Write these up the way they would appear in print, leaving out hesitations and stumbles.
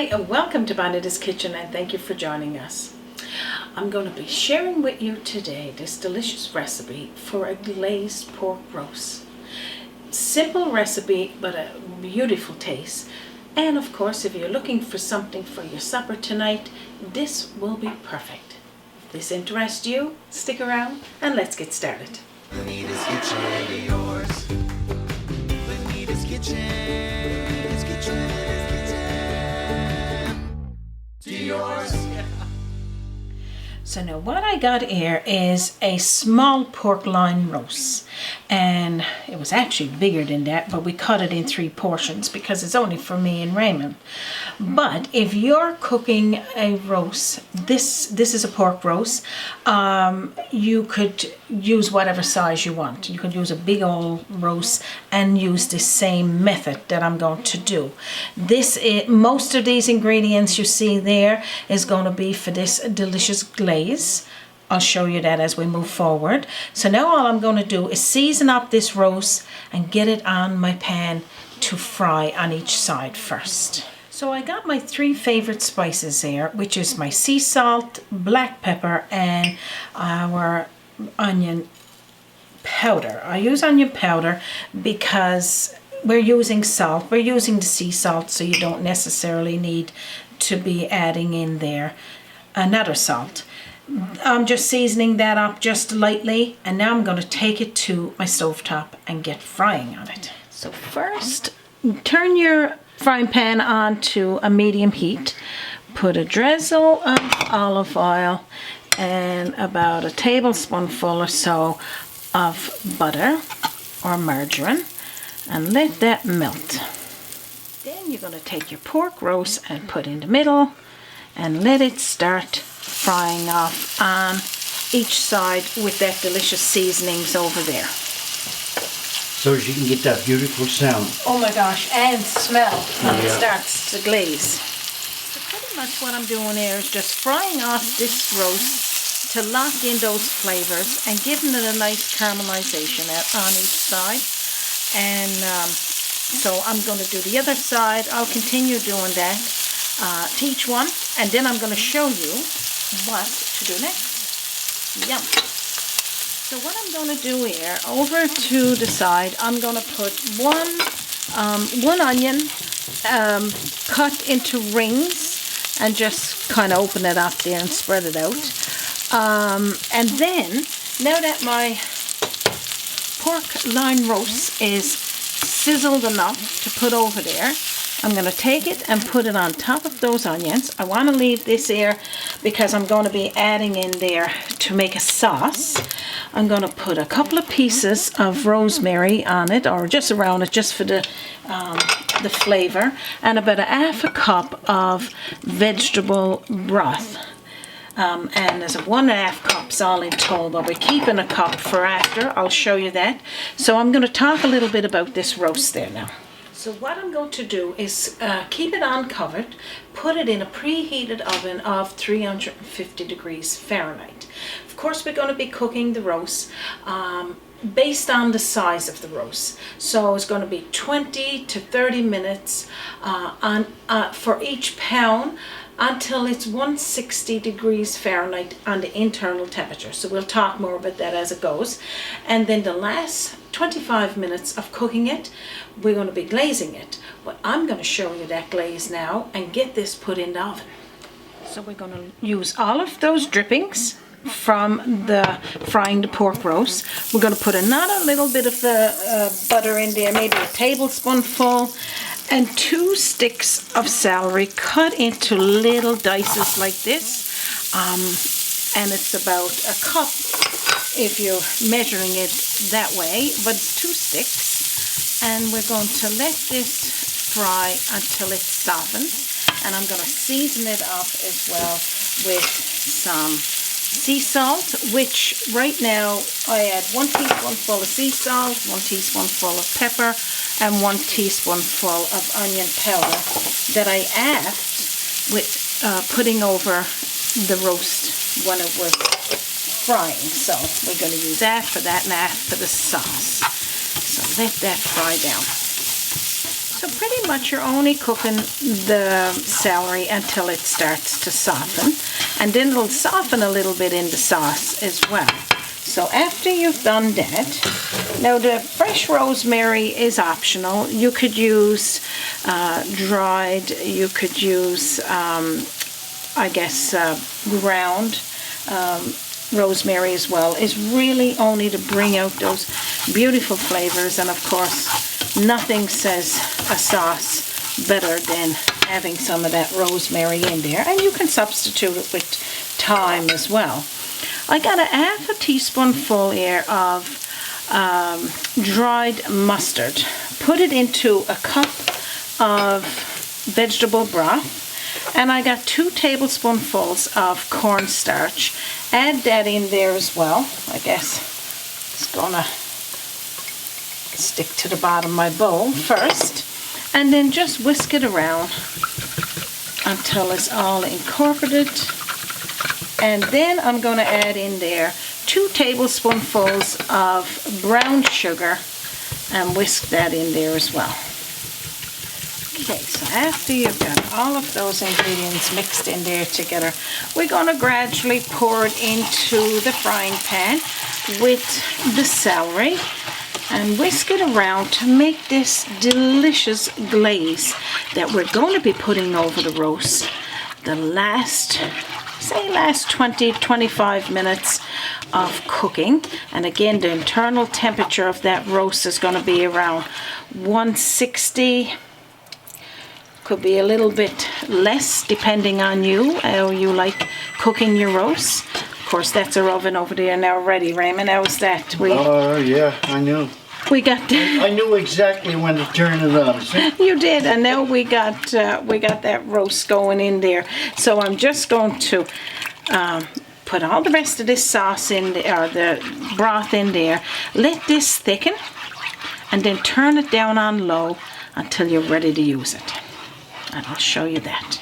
Hi, and welcome to Bonita's Kitchen, and thank you for joining us. I'm going to be sharing with you today this delicious recipe for a glazed pork roast. Simple recipe, but a beautiful taste. And of course, if you're looking for something for your supper tonight, this will be perfect. If this interests you, stick around and let's get started. Bonita's Kitchen, yours. Bonita's Kitchen, yours. So now what I got here is a small pork loin roast, and it was actually bigger than that, but we cut it in 3 portions because it's only for me and Raymond. But if you're cooking a roast, this is a pork roast, you could use whatever size you want. You could use a big old roast and use the same method that I'm going to do. Most of these ingredients you see there is going to be for this delicious glaze. I'll show you that as we move forward. So now all I'm going to do is season up this roast and get it on my pan to fry on each side first. So I got my 3 favorite spices here, which is my sea salt, black pepper, and our onion powder. I use onion powder because we're using salt. We're using the sea salt, so you don't necessarily need to be adding in there another salt. I'm just seasoning that up just lightly, and now I'm going to take it to my stovetop and get frying on it. So first, turn your frying pan on to a medium heat. Put a drizzle of olive oil and about a tablespoonful or so of butter or margarine, and let that melt. Then you're going to take your pork roast and put in the middle and let it start frying off on each side with that delicious seasonings over there. So as you can get that beautiful sound. Oh my gosh, and smell when it starts to glaze. So pretty much what I'm doing here is just frying off this roast to lock in those flavors and giving it a nice caramelization on each side. And so I'm going to do the other side. I'll continue doing that to each one, and then I'm going to show you what to do next. Yum. So what I'm going to do here, over to the side, I'm going to put one onion cut into rings and just kind of open it up there and spread it out. And then, now that my pork loin roast is sizzled enough to put over there, I'm going to take it and put it on top of those onions. I want to leave this here because I'm going to be adding in there to make a sauce. I'm going to put a couple of pieces of rosemary on it, or just around it, just for the flavor, and about a half a cup of vegetable broth. And there's 1.5 cups all in total, but we're keeping a cup for after. I'll show you that. So I'm going to talk a little bit about this roast there now. So what I'm going to do is keep it uncovered, put it in a preheated oven of 350 degrees Fahrenheit. Of course, we're going to be cooking the roast based on the size of the roast. So it's going to be 20 to 30 minutes for each pound until it's 160 degrees Fahrenheit on the internal temperature. So we'll talk more about that as it goes. And then the last 25 minutes of cooking it, we're going to be glazing it. But I'm going to show you that glaze now and get this put in the oven. So we're going to use all of those drippings from the frying the pork roast. We're going to put another little bit of the butter in there, maybe a tablespoonful, and 2 sticks of celery cut into little dices like this. And it's about a cup if you're measuring it that way, but it's 2 sticks. And we're going to let this fry until it softens. And I'm going to season it up as well with some sea salt, which right now I add 1 teaspoonful of sea salt, 1 teaspoonful of pepper, and 1 teaspoonful of onion powder that I add with putting over the roast when it was frying. So we're going to use that for that and that for the sauce. So let that fry down. So pretty much you're only cooking the celery until it starts to soften, and then it'll soften a little bit in the sauce as well. So after you've done that, now the fresh rosemary is optional. You could use dried, you could use I guess ground rosemary as well. Is really only to bring out those beautiful flavors, and of course nothing says a sauce better than having some of that rosemary in there, and you can substitute it with thyme as well. I got a half a teaspoonful here of dried mustard. Put it into a cup of vegetable broth, and I got 2 tablespoonfuls of cornstarch. Add that in there as well. I guess it's gonna stick to the bottom of my bowl first, and then just whisk it around until it's all incorporated. And then I'm going to add in there 2 tablespoonfuls of brown sugar and whisk that in there as well. Okay, so after you've got all of those ingredients mixed in there together, we're going to gradually pour it into the frying pan with the celery and whisk it around to make this delicious glaze that we're going to be putting over the roast the last 20-25 minutes of cooking. And again, the internal temperature of that roast is going to be around 160. Could be a little bit less depending on you, how you like cooking your roast. Of course, that's our oven over there now ready. Raymond, how was that? Yeah, I knew. We got I knew exactly when to turn it on. You did, and now we got that roast going in there. So I'm just going to put all the rest of this sauce in there, or the broth in there. Let this thicken, and then turn it down on low until you're ready to use it. And I'll show you that.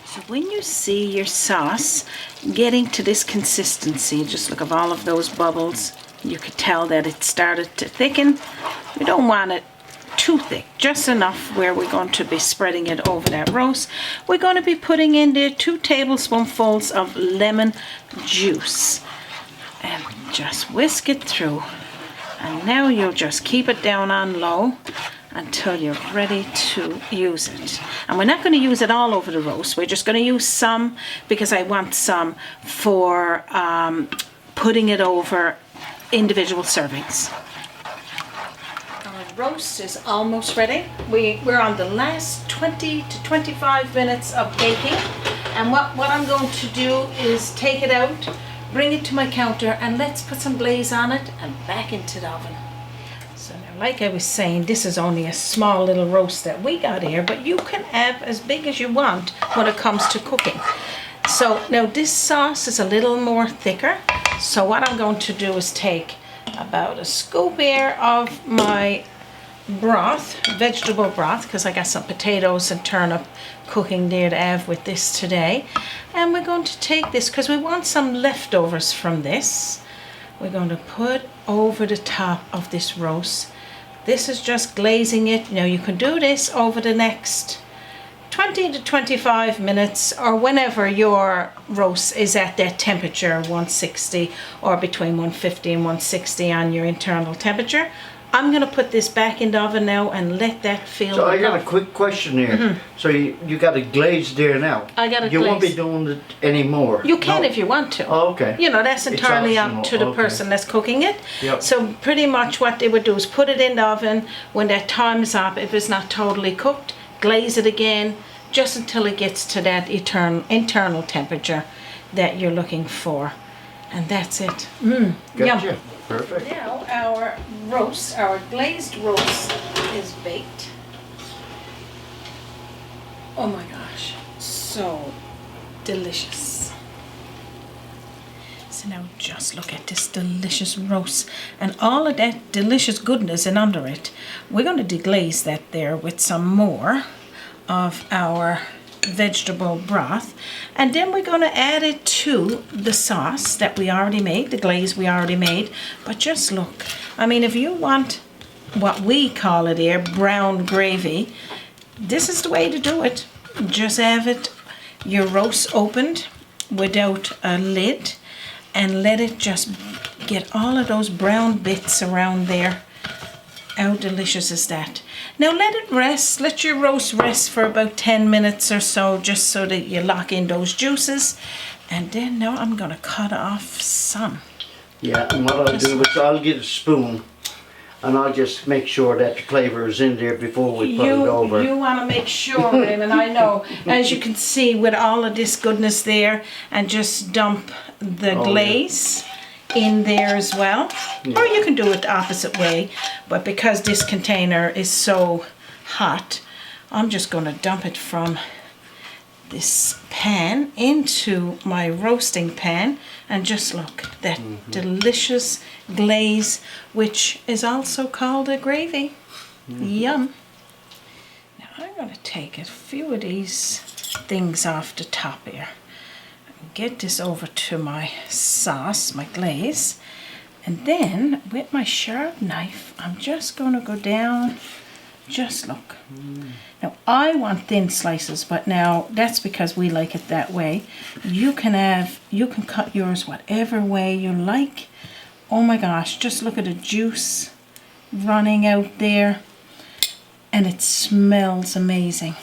So when you see your sauce getting to this consistency, just look at all of those bubbles. You could tell that it started to thicken. We don't want it too thick, just enough where we're going to be spreading it over that roast. We're going to be putting in there 2 tablespoonfuls of lemon juice and just whisk it through. And now you'll just keep it down on low until you're ready to use it. And we're not going to use it all over the roast. We're just going to use some because I want some for putting it over individual servings. Our roast is almost ready. We're on the last 20 to 25 minutes of baking, and what I'm going to do is take it out, bring it to my counter, and let's put some glaze on it and back into the oven. So now, like I was saying, this is only a small little roast that we got here, but you can have as big as you want when it comes to cooking. So now this sauce is a little more thicker. So what I'm going to do is take about a scoop here of my broth, vegetable broth, because I got some potatoes and turnip cooking there to have with this today. And we're going to take this, because we want some leftovers from this, we're going to put over the top of this roast. This is just glazing it. Now you can do this over the next 20 to 25 minutes, or whenever your roast is at that temperature, 160 or between 150 and 160 on your internal temperature. I'm going to put this back in the oven now and let that feel. So I got a quick question here. Mm-hmm. So you got it glazed there now. I got it You won't be glazed. doing it anymore. You can No. if you want to. Oh, okay. You know, that's It's entirely up optional, to the okay. person that's cooking it. Yep. So pretty much what they would do is put it in the oven. When that time is up, if it's not totally cooked, glaze it again, just until it gets to that internal temperature that you're looking for. And that's it. Gotcha. Yum. Perfect. Now our roast, our glazed roast is baked. Oh my gosh, so delicious. So now just look at this delicious roast and all of that delicious goodness and under it. We're going to deglaze that there with some more of our vegetable broth, and then we're going to add it to the sauce that we already made, the glaze we already made. But just look, I mean, if you want what we call it here, brown gravy. This is the way to do it. Just have it, your roast opened without a lid, and let it just get all of those brown bits around there. How delicious is that? Now let it rest, let your roast rest for about 10 minutes or so, just so that you lock in those juices. And then now I'm gonna cut off some. Yeah, and what I'll do is I'll get a spoon and I'll just make sure that the flavour is in there before we put it over. You want to make sure, Raymond, I know, as you can see with all of this goodness there, and just dump the glaze in there as well. Or you can do it the opposite way, but because this container is so hot, I'm just going to dump it from this pan into my roasting pan, and just look, that delicious glaze, which is also called a gravy. Yum. Now I'm going to take a few of these things off the top here and get this over to my sauce, my glaze, and then with my sharp knife I'm just going to go down. Just look. Now I want thin slices, but now that's because we like it that way. You can cut yours whatever way you like. Oh my gosh, just look at the juice running out there, and it smells amazing.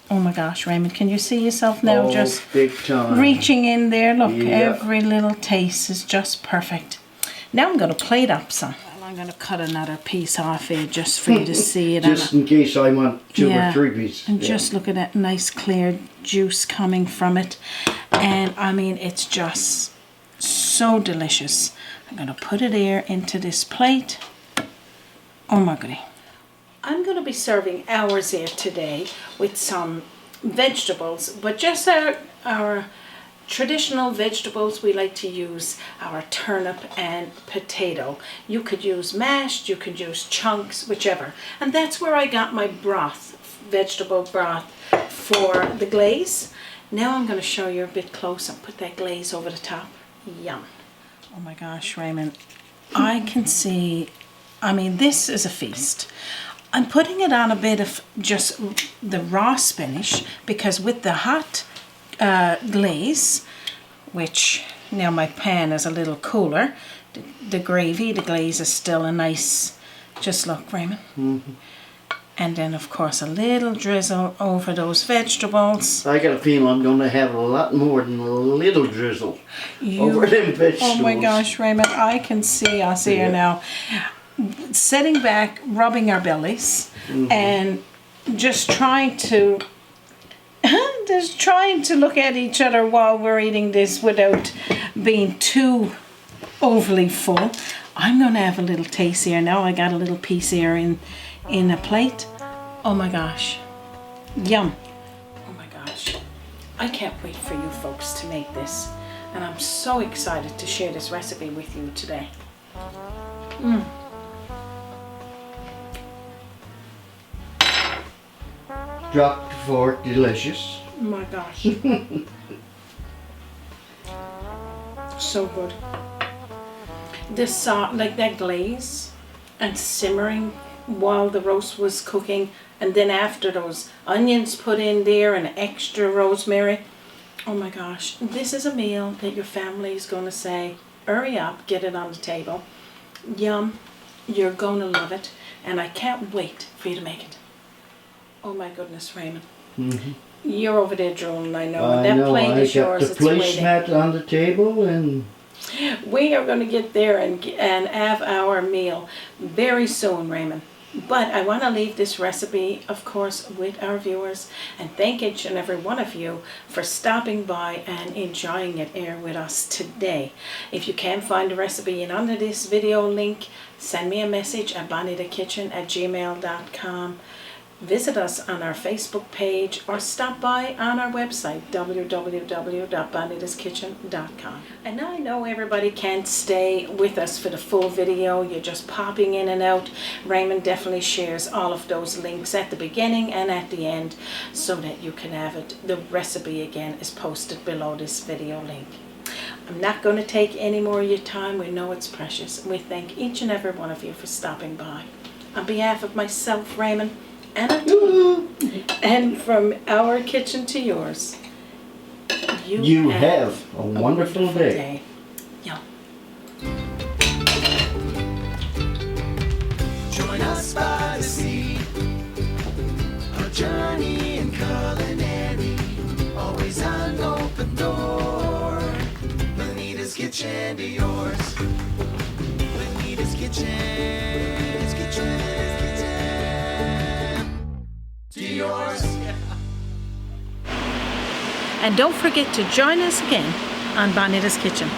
Oh my gosh, Raymond, can you see yourself now? Just big time. Reaching in there. Look, every little taste is just perfect. Now I'm going to plate up some. I'm going to cut another piece off here just for you to see it. Just in case I want 2 or 3 pieces. And just look at that nice clear juice coming from it. And I mean, it's just so delicious. I'm going to put it here into this plate. Oh my goodness. I'm going to be serving ours here today with some vegetables, but just our traditional vegetables. We like to use our turnip and potato. You could use mashed, you could use chunks, whichever. And that's where I got my broth, vegetable broth for the glaze. Now I'm going to show you a bit close and put that glaze over the top. Yum. Oh my gosh, Raymond, I can see, I mean, this is a feast. I'm putting it on a bit of just the raw spinach, because with the hot glaze, which now my pan is a little cooler, the gravy, the glaze is still a nice, just look, Raymond. And then of course a little drizzle over those vegetables. I got a feeling I'm going to have a lot more than a little drizzle over them vegetables. Oh my gosh, Raymond, I can see us here now, sitting back, rubbing our bellies, and just trying to look at each other while we're eating this without being too overly full. I'm going to have a little taste here now. I got a little piece here in a plate. Oh my gosh. Yum. Oh my gosh. I can't wait for you folks to make this. And I'm so excited to share this recipe with you today. Drop the fork, delicious. Oh my gosh. So good. This like that glaze and simmering while the roast was cooking, and then after those onions put in there and extra rosemary. Oh my gosh, this is a meal that your family is going to say, hurry up, get it on the table. Yum, you're going to love it, and I can't wait for you to make it. Oh my goodness, Raymond. You're over there drooling, I know. That plate is yours. I got the placemat on the table, and we are going to get there and have our meal very soon, Raymond. But I want to leave this recipe, of course, with our viewers, and thank each and every one of you for stopping by and enjoying it here with us today. If you can find the recipe in under this video link, send me a message at bonitakitchen@gmail.com. Visit us on our Facebook page or stop by on our website www.bonitaskitchen.com. And I know everybody can't stay with us for the full video. You're just popping in and out. Raymond definitely shares all of those links at the beginning and at the end so that you can have it. The recipe again is posted below this video link. I'm not going to take any more of your time. We know it's precious. We thank each and every one of you for stopping by. on behalf of myself, Raymond, and from our kitchen to yours, You have a wonderful day. Yeah. Join us by the sea. A journey in culinary. Always an open door. Bonita's kitchen to yours. Bonita's kitchen. It's kitchen. To yours. And don't forget to join us again on Bonita's Kitchen.